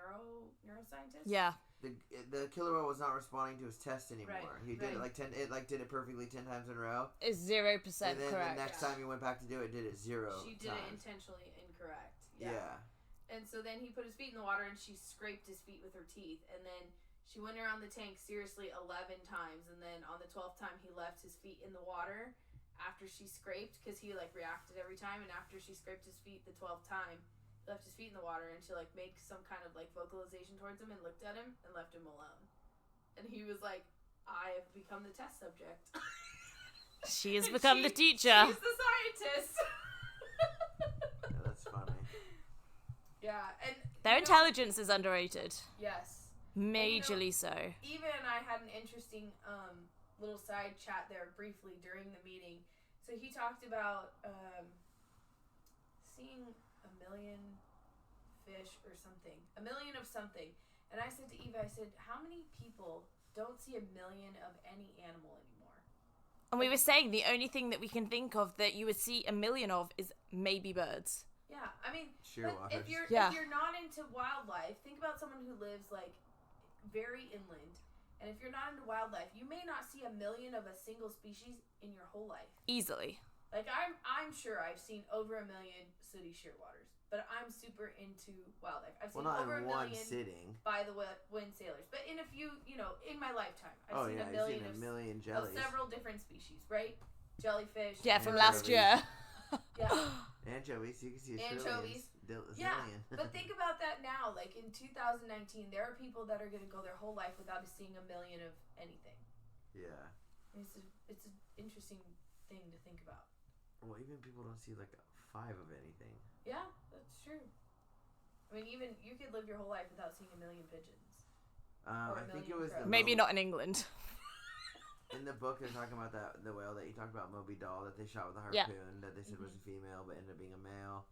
neuroscientist? Yeah. The killer whale was not responding to his test anymore. Right, He did it like 10. It like did it perfectly 10 times in a row. It's 0% And then correct. the next time he went back to do it, did it 0 She did times. it intentionally incorrect. Yeah. And so then he put his feet in the water and she scraped his feet with her teeth. And then she went around the tank seriously 11 times. And then on the 12th time, he left his feet in the water after she scraped, because he, like, reacted every time. And after she scraped his feet the 12th time, he left his feet in the water, and she, like, made some kind of, like, vocalization towards him and looked at him and left him alone. And he was like, I have become the test subject. She has become the teacher. She's the scientist. Yeah, that's funny. Yeah, and Their intelligence is underrated. Yes. Majorly so. Eva and I had an interesting little side chat there briefly during the meeting. So he talked about seeing 1 million fish or something. 1 million of something. And I said to Eva, I said, how many people don't see 1 million of any animal anymore? And we were saying the only thing that we can think of that you would see 1 million of is maybe birds. Yeah, I mean, Shearwaters. if you're not into wildlife, think about someone who lives, like, very inland. And if you're not into wildlife, you may not see 1 million of a single species in your whole life. Easily. Like, I'm sure I've seen over 1 million sooty shearwaters. but I'm super into wildlife. I've seen not over in a one million sitting. by the wind sailors, but in a few, in my lifetime, I've seen You've seen a million jellies. several different species, right? Jellyfish. Yeah, from last year. Yeah. Anchovies, you can see anchovies. Yeah, but think about that now. Like in 2019, there are people that are going to go their whole life without seeing a million of anything. Yeah. It's an interesting thing to think about. Well, even people don't see like 5 of anything. Yeah, that's true. I mean, even you could live your whole life without seeing a million pigeons. I think it was maybe not in England. In the book, they're talking about the whale that you talked about, Moby Doll, that they shot with a harpoon, that they said was a female, but ended up being a male.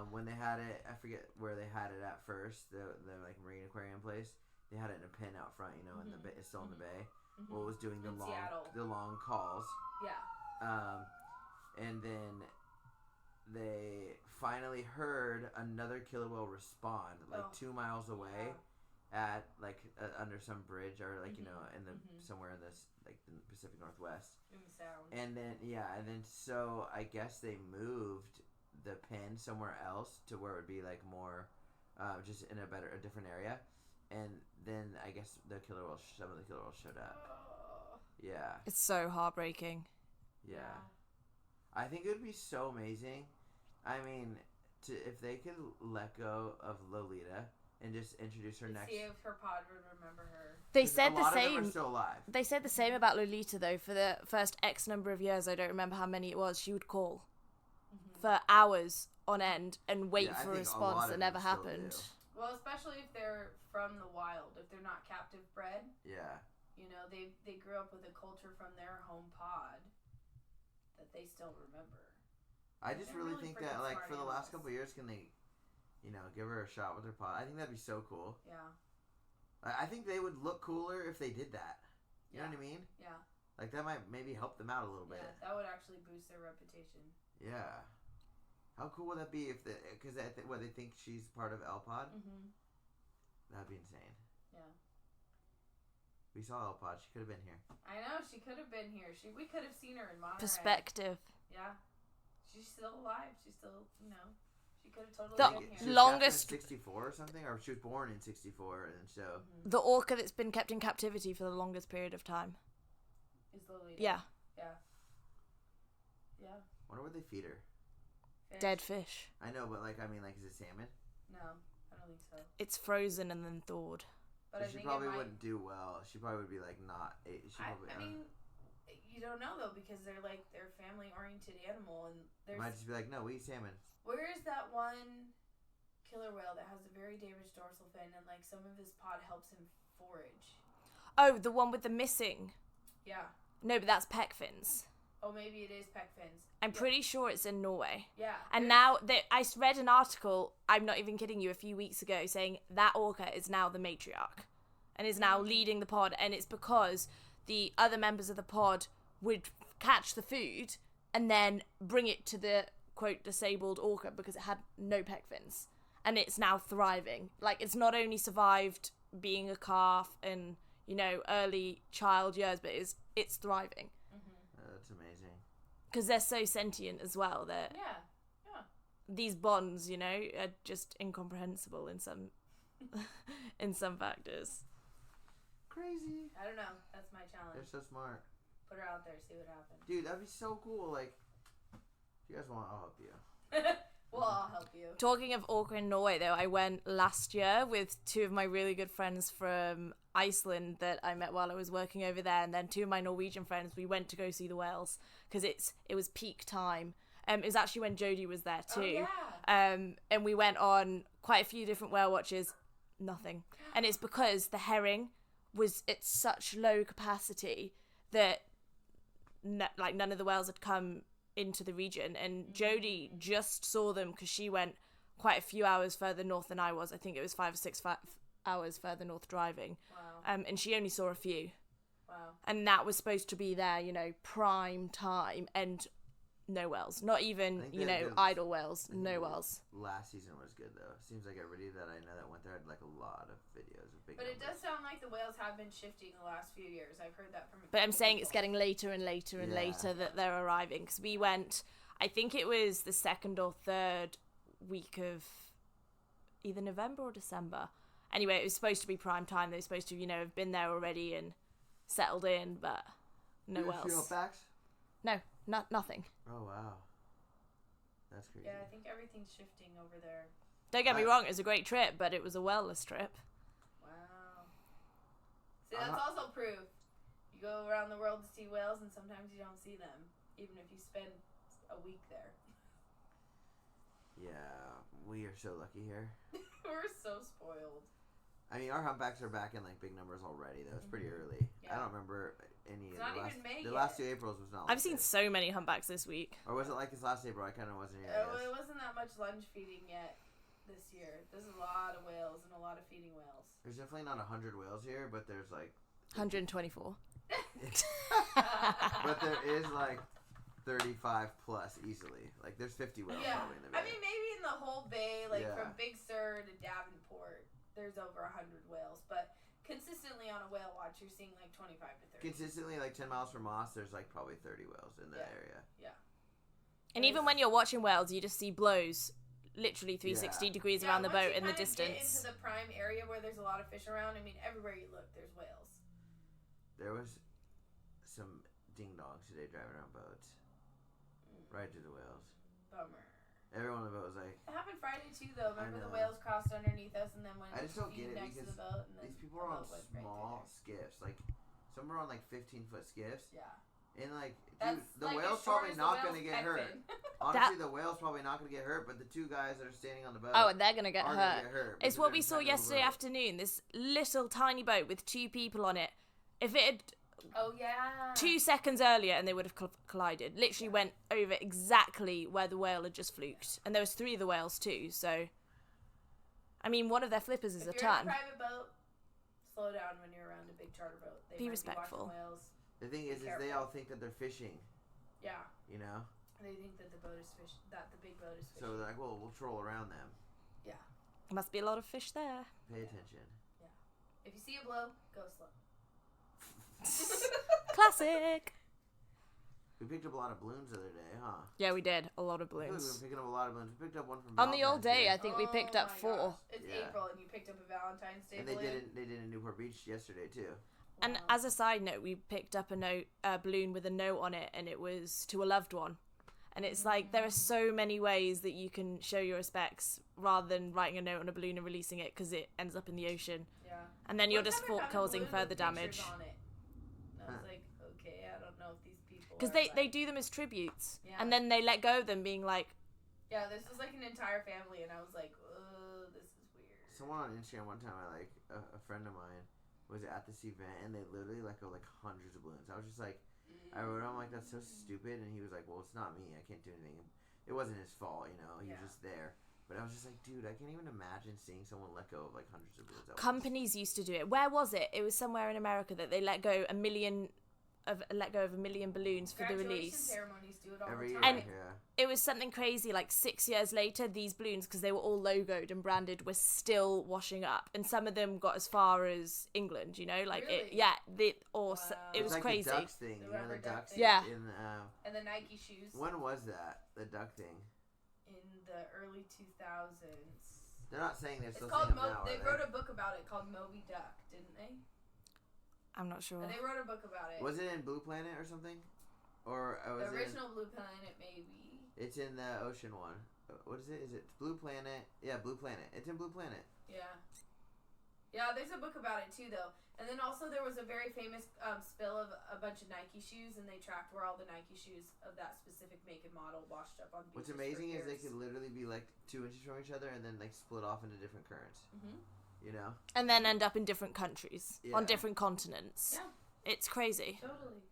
When they had it, I forget where they had it at first, the like marine aquarium place. They had it in a pen out front, in the bay, it's still in the bay. Mm-hmm. Well, it was doing the long calls. Yeah. And then they finally heard another killer whale respond, 2 miles away. At under some bridge or in the somewhere in this the Pacific Northwest. In the Sound. And then so I guess they moved the pen somewhere else to where it would be more just in a different area. And then I guess some of the killer whales showed up. Yeah. It's so heartbreaking. Yeah. I think it would be so amazing. I mean, if they could let go of Lolita and just introduce her next. See if her pod would remember her. They said the same. Of them are still alive. They said the same about Lolita though. For the first X number of years, I don't remember how many it was. She would call for hours on end and wait for a response that never happened. Well, especially if they're from the wild, if they're not captive bred. Yeah. They grew up with a culture from their home pod that they still remember. I just really think that for the last couple of years, can they? Give her a shot with her pod. I think that'd be so cool. Yeah. I think they would look cooler if they did that. You know what I mean? Yeah. That might maybe help them out a little bit. Yeah, that would actually boost their reputation. Yeah. How cool would that be if because they think she's part of L-Pod? Mm-hmm. That'd be insane. Yeah. We saw L-Pod. She could have been here. I know. She could have been here. We could have seen her in Monterey. Perspective. Yeah. She's still alive. She's still, she could have totally been here. She was longest 64 or something, or she was born in 64, and so the orca that's been kept in captivity for the longest period of time is Lolita. Yeah. Wonder what they feed her. Fish. Dead fish. I know, but is it salmon? No, I don't think so. It's frozen and then thawed. But so she probably wouldn't do well. She probably would be not. I mean, you don't know though because they're family oriented animal and there's. Might just be no, we eat salmon. Where is that one killer whale that has a very damaged dorsal fin and some of his pod helps him forage? Oh, the one with the missing. Yeah. No, but that's peck fins. Oh, maybe it is peck fins. I'm pretty sure it's in Norway. Yeah. And now I read an article, I'm not even kidding you, a few weeks ago saying that orca is now the matriarch and is now leading the pod, and it's because the other members of the pod would catch the food and then bring it to the quote disabled orca because it had no peck fins, and it's now thriving. It's not only survived being a calf and early child years, but it's thriving. That's amazing. Because they're so sentient as well. That these bonds, are just incomprehensible in some factors. Crazy. I don't know. That's my challenge. They're so smart. Put her out there, see what happens. Dude, that'd be so cool. If you guys want, I'll help you. Well, I'll help you. Talking of orca in Norway, though, I went last year with 2 of my really good friends from Iceland that I met while I was working over there, and then 2 of my Norwegian friends. We went to go see the whales because it was peak time. It was actually when Jodie was there too. Oh, yeah. And we went on quite a few different whale watches. Nothing, and it's because the herring was at such low capacity that none of the whales had come into the region, and Jodie just saw them because she went quite a few hours further north than I was. I think it was 5 or 6 hours further north driving. Wow. And she only saw a few. Wow. And that was supposed to be their, prime time, and no whales. Not even, idle whales. No whales. Last season was good, though. Seems like everybody that I know that went there had a lot of videos of big numbers. It does sound like the whales have been shifting the last few years. I've heard that from But I'm saying it's getting later and later and later that they're arriving. Because we went, I think it was the 2nd or 3rd week of either November or December. Anyway, it was supposed to be prime time. They were supposed to, have been there already and settled in, but no else. Facts? No, nothing. Oh, wow. That's crazy. Yeah, I think everything's shifting over there. Don't get me wrong, it was a great trip, but it was a wellness trip. Wow. See, that's also proof. You go around the world to see whales, and sometimes you don't see them, even if you spend a week there. Yeah, we are so lucky here. We're so spoiled. I mean, our humpbacks are back in like big numbers already, though. It's pretty early. Yeah. I don't remember any It's of not the last. even May The yet. last 2 Aprils was not. I've seen so many humpbacks this week. Or was it like this last April? I kind of wasn't here. It wasn't that much lunge feeding yet this year. There's a lot of whales and a lot of feeding whales. There's definitely not 100 whales here, but there's like. 124. But there is like 35 plus easily. Like there's 50 whales probably in the bay. I mean, maybe in the whole bay, like Yeah. from Big Sur to Davenport, there's over 100 whales. But consistently on a whale watch, you're seeing like 25 to 30. Consistently, like 10 miles from Moss, there's like probably 30 whales in the area. Yeah. And even when you're watching whales, you just see blows literally 360 degrees around the boat in the distance. Get into the prime area where there's a lot of fish around, I mean, everywhere you look, there's whales. There was some ding-dongs today driving around boats. Right to the whales. Bummer. Everyone on the boat was like... It happened Friday too, though. Remember know. the whales crossed underneath us and then went I just don't get it next to because the boat, and then these people the are on boat went right small through skiffs. Like, some are on like 15-foot skiffs. there. Yeah. And like, dude, That's the like whale's as short probably as the not going whale's to get pec hurt. fin. Honestly, the whale's probably not going to get hurt, but the two guys that are standing on the boat Oh, they're going to get are hurt. going to get hurt. It's because what they're we in saw tiny little yesterday boat. afternoon. This little tiny boat with 2 people on it. If it had Oh, yeah. 2 seconds earlier and they would have collided. Literally went over exactly where the whale had just fluked. And there was 3 of the whales too, so... I mean, one of their flippers is If a you're in a ton. private boat, slow down when you're around a big charter boat. They Be might respectful. Be watching whales. The thing is they all think that they're fishing, Yeah. you know? They think that the boat is fish. That the big boat is fishing. So they're like, well, we'll troll around them. Yeah. Must be a lot of fish there. Pay attention. Yeah. If you see a blow, go slow. Classic. We picked up a lot of balloons the other day, huh? Yeah, we did. A lot of I feel like we've balloons. been picking up a lot of balloons. We picked up one from On the old Valentine's day, I think we picked up my 4. gosh. It's Yeah. April, and you picked up a Valentine's Day And they balloon. did in Newport Beach yesterday, too. And Wow. as a side note, we picked up a balloon with a note on it, and it was to a loved one. And it's like, there are so many ways that you can show your respects rather than writing a note on a balloon and releasing it because it ends up in the ocean. Yeah. And then you're One just time I found a causing balloon further with damage. pictures on it. And I was like, okay, I don't know if these people. Because are, they do them as tributes. Yeah. And then they let go of them being like, Yeah, this was like an entire family, and I was like, oh, this is weird. Someone on Instagram one time, a friend of mine was at this event, and they literally let go like hundreds of balloons. I was just like, I wrote him like, that's so stupid, and he was like, well, it's not me. I can't do anything. It wasn't his fault, you know. He was just there. But I was just like, dude, I can't even imagine seeing someone let go of like hundreds of balloons. companies used to do it. Where was it? It was somewhere in America that they let go of a million balloons for the Graduation release. ceremonies do it all Every the year, time. And- yeah. It was something crazy, like 6 years later, these balloons, because they were all logoed and branded, were still washing up. And some of them got as far as England, you know? Like, Really? it Wow. was like crazy. The ducks thing, The you know, the rubber duck ducks thing. Yeah. in And the Nike shoes when was that? The duck thing. in the early 2000s. They're not saying they're It's still called saying them now, They are wrote a book about it called Moby Duck, didn't they? I'm not sure. And they wrote a book about it. Was it in Blue Planet or something? Or was The it original Blue Planet, maybe. It's in the ocean one. What is it? Is it Blue Planet? Yeah, Blue Planet. It's in Blue Planet. Yeah. Yeah, there's a book about it too, though. And then also there was a very famous spill of a bunch of Nike shoes, and they tracked where all the Nike shoes of that specific make and model washed up on beaches. What's amazing for is they years. could literally be like 2 inches from each other and then like split off into different currents. Mhm. You know? And then end up in different countries, Yeah. on different continents. Yeah. It's crazy. Totally.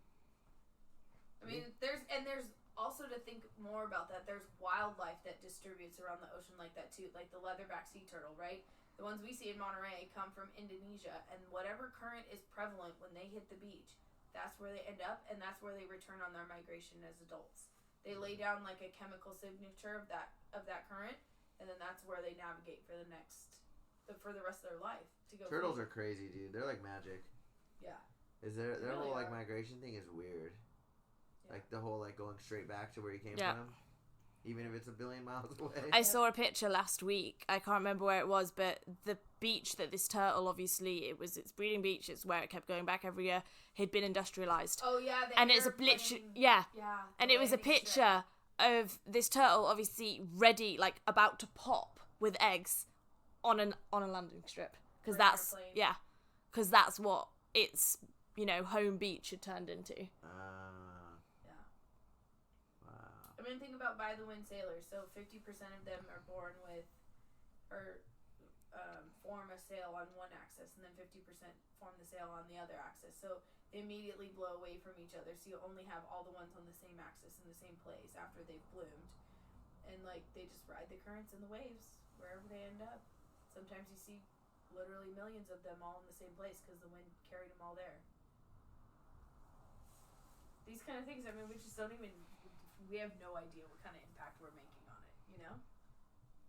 I mean, there's also to think more about that. There's wildlife that distributes around the ocean like that too, like the leatherback sea turtle, right? The ones we see in Monterey come from Indonesia, and whatever current is prevalent when they hit the beach, that's where they end up, and that's where they return on their migration as adults. They lay down like a chemical signature of that current, and then that's where they navigate for the rest of their life to go. Turtles feed. are crazy, dude. They're like magic. Yeah. Is their They really whole like are. migration thing is weird. Yeah. Like the whole like going straight back to where you came Yeah. from. even if it's a billion miles away. I saw a picture last week. I can't remember where it was, but the beach that this turtle, obviously, it was its breeding beach. It's where it kept going back every year. Had been industrialized. Oh yeah, and it's a literally and it was a picture of this turtle, obviously ready, like about to pop with eggs on a landing strip, because that's because that's what its home beach had turned into. I mean, think about by the wind sailors. So 50% of them are born with, or form a sail on one axis, and then 50% form the sail on the other axis. So they immediately blow away from each other. So you only have all the ones on the same axis in the same place after they've bloomed, and like they just ride the currents and the waves wherever they end up. Sometimes you see literally millions of them all in the same place because the wind carried them all there. These kind of things, I mean, we just don't even. We have no idea what kind of impact we're making on it,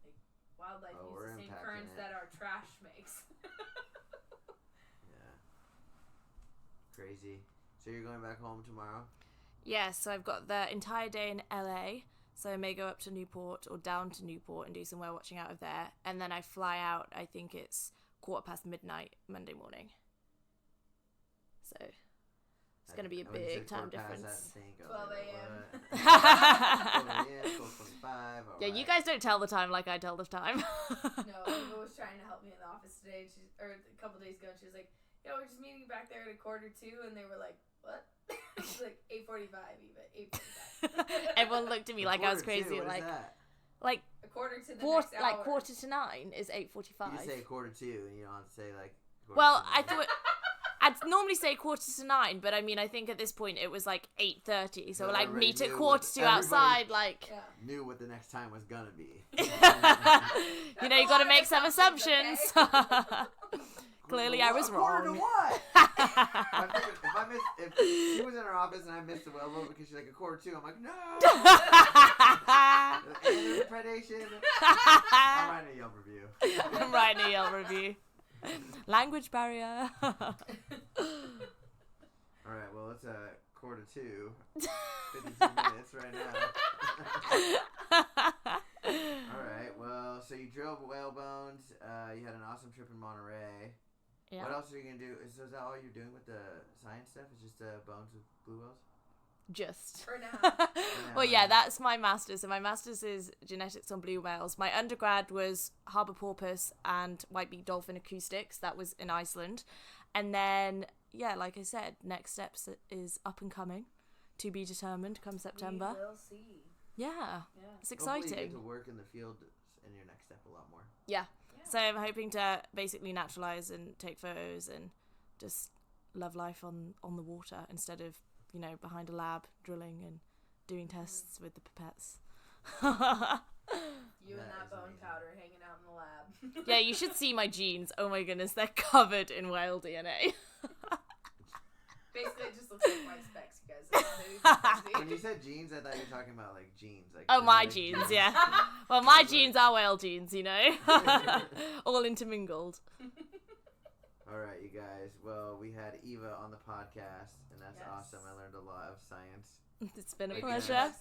Like, wildlife uses the same currents that our trash makes. Yeah. Crazy. So you're going back home tomorrow? Yeah, so I've got the entire day in LA, so I may go up to Newport or down to Newport and do some whale watching out of there, and then I fly out, I think it's midnight Monday morning. So... it's going to be a big time difference. 12 a.m. 12:25. Yeah, you guys don't tell the time like I tell the time. No, Eva was trying to help me in the office today, or a couple days ago, and she was like, "Yeah, we're just meeting back there at 1:45," and they were like, "What?" It's like 8:45, Eva. 8:45. Everyone looked at me like I was crazy. What like, is that? like a quarter to the next hour. Like 8:45 is 8:45. You say 8:45, and you don't have to say like. Well, I thought. I'd normally say 8:45, but I mean, I think at this point it was like 8:30, so like meet at 2:45 outside, like... Yeah. Knew what the next time was gonna be. You gotta make some assumptions. Okay. Clearly I was wrong. 1:45 to what? if she was in her office and I missed the whale boat because she's like 1:45, I'm like, no! And there's predation. I'm writing a Yelp review. I'm writing a Yelp review. Language barrier. Alright, well, it's 1:45. 52 minutes right now. Alright, well, so you drove whale bones. You had an awesome trip in Monterey. Yeah. What else are you going to do? So is that all you're doing with the science stuff? Is just bones with blue whales? Just. For now. Well, yeah, that's my master's. So my master's is genetics on blue whales. My undergrad was harbour porpoise and white-beaked dolphin acoustics. That was in Iceland. And then, yeah, like I said, next steps is up and coming, to be determined come September. We will see. Yeah. It's exciting. Hopefully you get to work in the field in your next step a lot more. Yeah. So I'm hoping to basically naturalise and take photos and just love life on the water instead of behind a lab drilling and doing tests with the pipettes. You and that bone powder hanging out in the lab. Yeah, you should see my genes. Oh my goodness, they're covered in whale DNA. Basically, it just looks like white specks, you guys. When you said genes, I thought you were talking about like genes. Like my genes, yeah. Well, my genes are whale genes, all intermingled. All right, you guys. Well, we had Eva on the podcast, and that's awesome. I learned a lot of science. It's been a pleasure.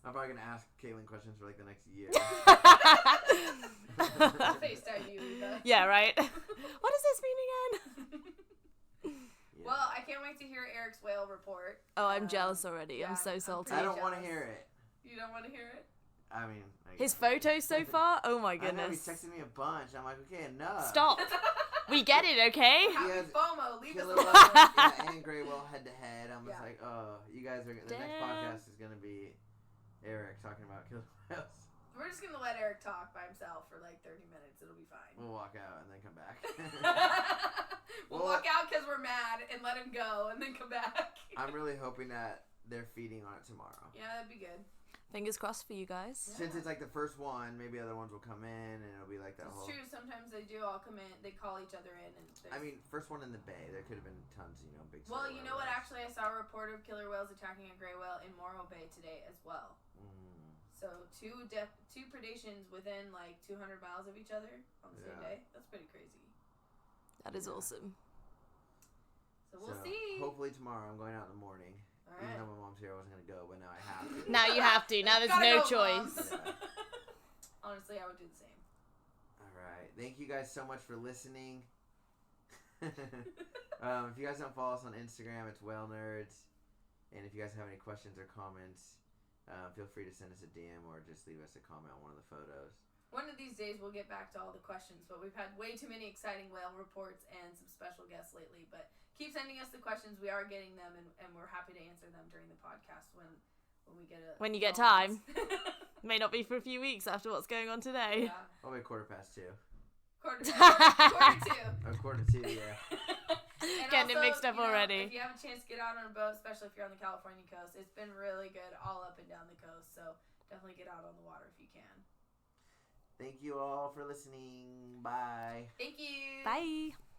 I'm probably going to ask Caitlin questions for like the next year. FaceTime you, Eva. Yeah, right? What does this mean again? Yeah. Well, I can't wait to hear Eric's whale report. Oh, I'm jealous already. I'm so salty. I don't want to hear it. You don't want to hear it? I mean... His photos so far? Oh my goodness. I know, he's texting me a bunch. I'm like, okay, enough. Stop. We get it, okay? FOMO, leave us alone. And Grey Whale head-to-head. I'm just like, oh, you guys are... The next podcast is going to be Eric talking about killer whales. We're just going to let Eric talk by himself for like 30 minutes. It'll be fine. We'll walk out and then come back. We'll walk out because we're mad and let him go and then come back. I'm really hoping that they're feeding on it tomorrow. Yeah, that'd be good. Fingers crossed for you guys. Yeah. Since it's like the first one, maybe other ones will come in and it'll be like that whole... It's true. Sometimes they do all come in. They call each other in. And I mean, first one in the bay. There could have been tons, big... Well, you know what? Actually, I saw a report of killer whales attacking a gray whale in Morro Bay today as well. So two predations within like 200 miles of each other on the same day. That's pretty crazy. That is awesome. So we'll see. Hopefully tomorrow. I'm going out in the morning. All right. Even though my mom's here, I wasn't going to go, but now I have to. Now you have to. Now there's no choice. Yeah. honestly, I would do the same. All right. Thank you guys so much for listening. If you guys don't follow us on Instagram, it's Whalenerds. And if you guys have any questions or comments, feel free to send us a DM or just leave us a comment on one of the photos. One of these days we'll get back to all the questions, but we've had way too many exciting whale reports and some special guests lately. But keep sending us the questions. We are getting them, and we're happy to answer them during the podcast when we get a... When you get time. May not be for a few weeks after what's going on today. Yeah. Probably 2:15. Quarter 2. Oh, 2:45, yeah. Getting it mixed up already. If you have a chance to get out on a boat, especially if you're on the California coast, it's been really good all up and down the coast. So definitely get out on the water if you can. Thank you all for listening. Bye. Thank you. Bye.